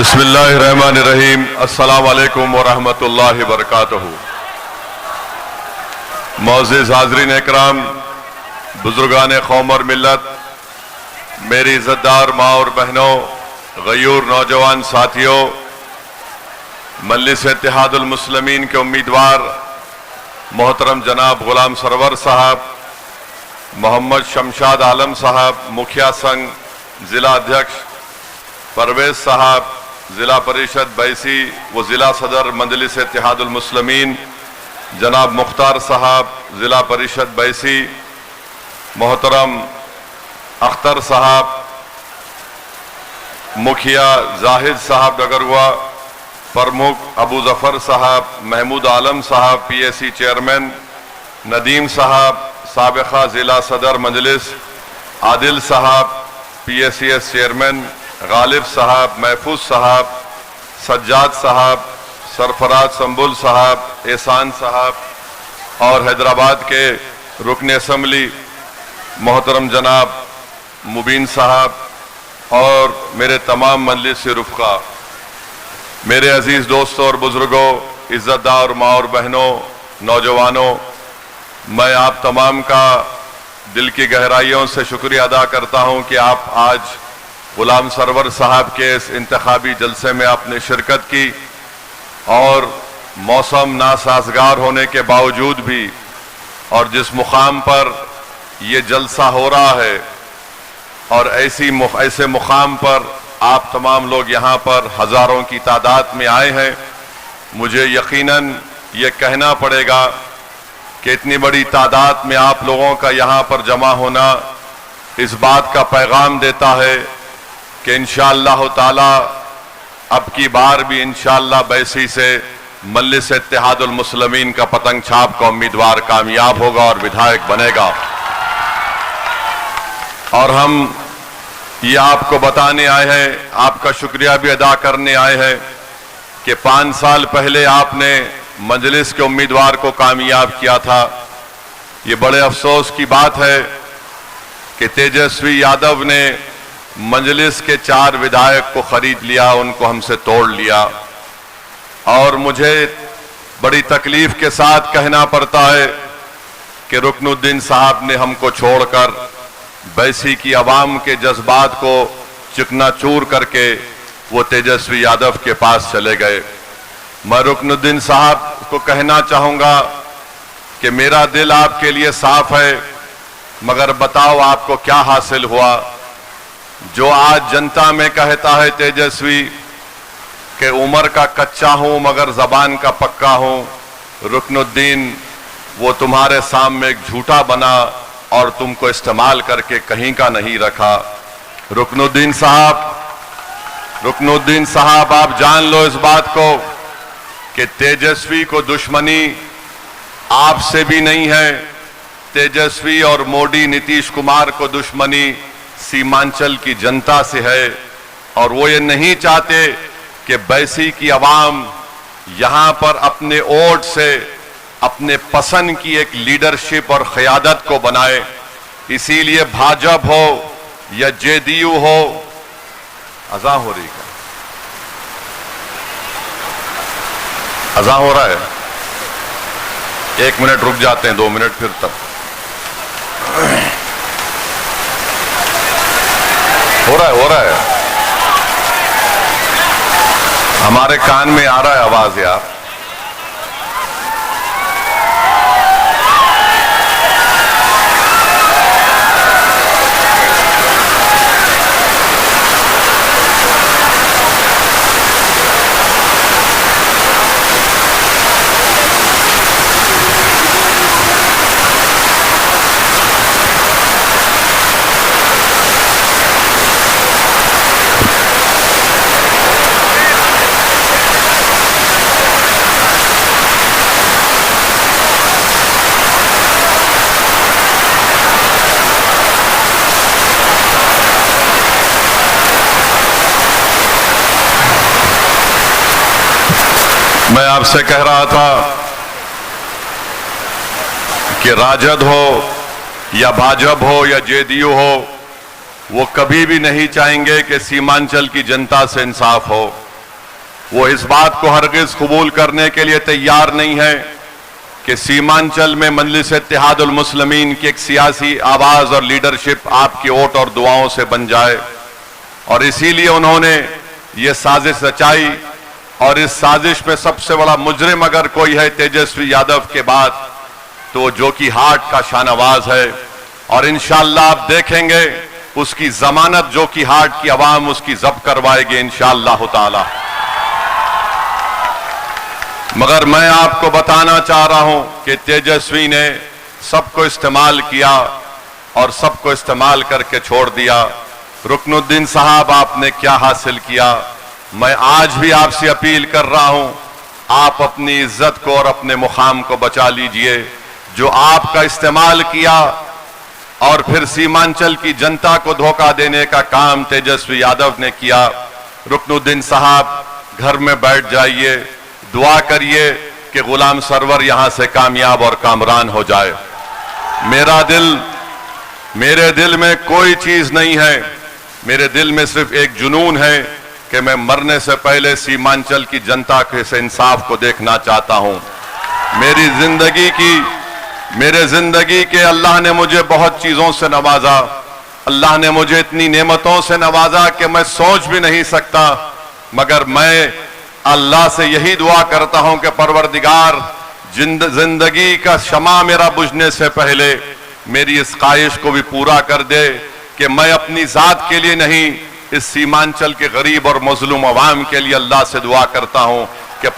बिस्मिल्लाहिर्रहमानिर्रहीम। अस्सलाम वालेकुम वरहमतुल्लाहि वबरकातुहू। मोअज़्ज़िज़ हाज़रीन इकराम, बुजुर्गान कौम और मिल्लत, मेरी इज़्ज़तदार माँ और बहनों, गयूर नौजवान साथियों, मजलिस इत्तेहादुल मुस्लिमीन के उम्मीदवार मोहतरम जनाब गुलाम सरवर साहब, मोहम्मद शमशाद आलम साहब, मुखिया संघ जिला अध्यक्ष परवेज साहब, जिला परिषद बैसी व जिला सदर मजलिस इत्तेहादुल मुस्लिमीन जनाब मुख्तार साहब, जिला परिषद बैसी, मोहतरम अख्तर साहब, मुखिया जाहिद साहब डगरुआ, प्रमुख अबू जफर साहब, महमूद आलम साहब PAC चेयरमैन, नदीम साहब साबिका जिला सदर मजलिस, आदिल साहब PACS चेयरमैन, गालिब साहब, महफूज साहब, सज्जाद साहब, सरफराज संबुल साहब, एहसान साहब और हैदराबाद के रुकन असम्बली मोहतरम जनाब मुबीन साहब और मेरे तमाम मजलिस से रुफ़क़ा, मेरे अजीज़ दोस्तों और बुज़ुर्गों, इज़्ज़तदार माँ और बहनों, नौजवानों, मैं आप तमाम का दिल की गहराइयों से शुक्रिया अदा करता हूँ कि आप आज गुलाम सरवर साहब के इस इंतखाबी जलसे में आपने शिरकत की और मौसम नासाजगार होने के बावजूद भी और जिस मुकाम पर ये जलसा हो रहा है और ऐसे मुकाम पर आप तमाम लोग यहाँ पर हज़ारों की तादाद में आए हैं, मुझे यकीनन ये कहना पड़ेगा कि इतनी बड़ी तादाद में आप लोगों का यहाँ पर जमा होना इस बात का पैगाम देता है कि इंशाअल्लाह ताला अब की बार भी इंशाअल्लाह बैसी से मजलिस इत्तेहादुल मुस्लिमीन का पतंग छाप का उम्मीदवार कामयाब होगा और विधायक बनेगा। और हम ये आपको बताने आए हैं, आपका शुक्रिया भी अदा करने आए हैं कि 5 साल पहले आपने मजलिस के उम्मीदवार को कामयाब किया था। ये बड़े अफसोस की बात है कि तेजस्वी यादव ने मजलिस के 4 विधायक को खरीद लिया, उनको हमसे तोड़ लिया और मुझे बड़ी तकलीफ के साथ कहना पड़ता है कि रुकनुद्दीन साहब ने हमको छोड़कर बैसी की आवाम के जज्बात को चिकनाचूर करके वो तेजस्वी यादव के पास चले गए। मैं रुकनुद्दीन साहब को कहना चाहूँगा कि मेरा दिल आपके लिए साफ है, मगर बताओ आपको क्या हासिल हुआ। जो आज जनता में कहता है तेजस्वी कि उम्र का कच्चा हूं मगर जबान का पक्का हूं, रुकनुद्दीन वो तुम्हारे सामने एक झूठा बना और तुमको इस्तेमाल करके कहीं का नहीं रखा। रुकनुद्दीन साहब आप जान लो इस बात को कि तेजस्वी को दुश्मनी आपसे भी नहीं है, तेजस्वी और मोदी नीतीश कुमार को दुश्मनी सीमांचल की जनता से है और वो ये नहीं चाहते कि बैसी की आवाम यहां पर अपने वोट से अपने पसंद की एक लीडरशिप और क़यादत को बनाए। इसीलिए भाजपा हो या JDU हो, अज़ां हो रही है, अज़ां हो रहा है, 1 मिनट रुक जाते हैं, 2 मिनट फिर तक हो रहा है, हमारे कान में आ रहा है आवाज यार। मैं आपसे कह रहा था कि राजद हो या भाजपा हो या JDU हो, वो कभी भी नहीं चाहेंगे कि सीमांचल की जनता से इंसाफ हो। वो इस बात को हरगिज कबूल करने के लिए तैयार नहीं है कि सीमांचल में मजलिस इत्तेहादुल मुस्लिमीन की एक सियासी आवाज और लीडरशिप आपकी वोट और दुआओं से बन जाए। और इसीलिए उन्होंने ये साजिश रचाई, और इस साजिश में सबसे बड़ा मुजरिम अगर कोई है तेजस्वी यादव के बाद, तो जो कि हार्ट का शाहनवाज है। और इंशाअल्लाह आप देखेंगे उसकी जमानत जो कि हार्ट की आवाम उसकी जब्त करवाएगी इंशाअल्लाह ताला। मगर मैं आपको बताना चाह रहा हूं कि तेजस्वी ने सबको इस्तेमाल किया और सबको इस्तेमाल करके छोड़ दिया। रुकनुद्दीन साहब, आपने क्या हासिल किया? मैं आज भी आपसे अपील कर रहा हूं, आप अपनी इज्जत को और अपने मुकाम को बचा लीजिए। जो आपका इस्तेमाल किया और फिर सीमांचल की जनता को धोखा देने का काम तेजस्वी यादव ने किया। रुकनुद्दीन साहब, घर में बैठ जाइए, दुआ करिए कि गुलाम सरवर यहां से कामयाब और कामरान हो जाए। मेरे दिल में कोई चीज नहीं है, मेरे दिल में सिर्फ एक जुनून है कि मैं मरने से पहले सीमांचल की जनता के से इंसाफ को देखना चाहता हूं। मेरे जिंदगी के अल्लाह ने मुझे बहुत चीजों से नवाजा, अल्लाह ने मुझे इतनी नेमतों से नवाजा कि मैं सोच भी नहीं सकता। मगर मैं अल्लाह से यही दुआ करता हूं कि परवरदिगार जिंदगी का शमा मेरा बुझने से पहले मेरी इस ख्वाहिश को भी पूरा कर दे कि मैं अपनी जात के लिए नहीं, इस सीमांचल के गरीब और मजलूम अवाम के लिए अल्लाह से दुआ करता हूं कि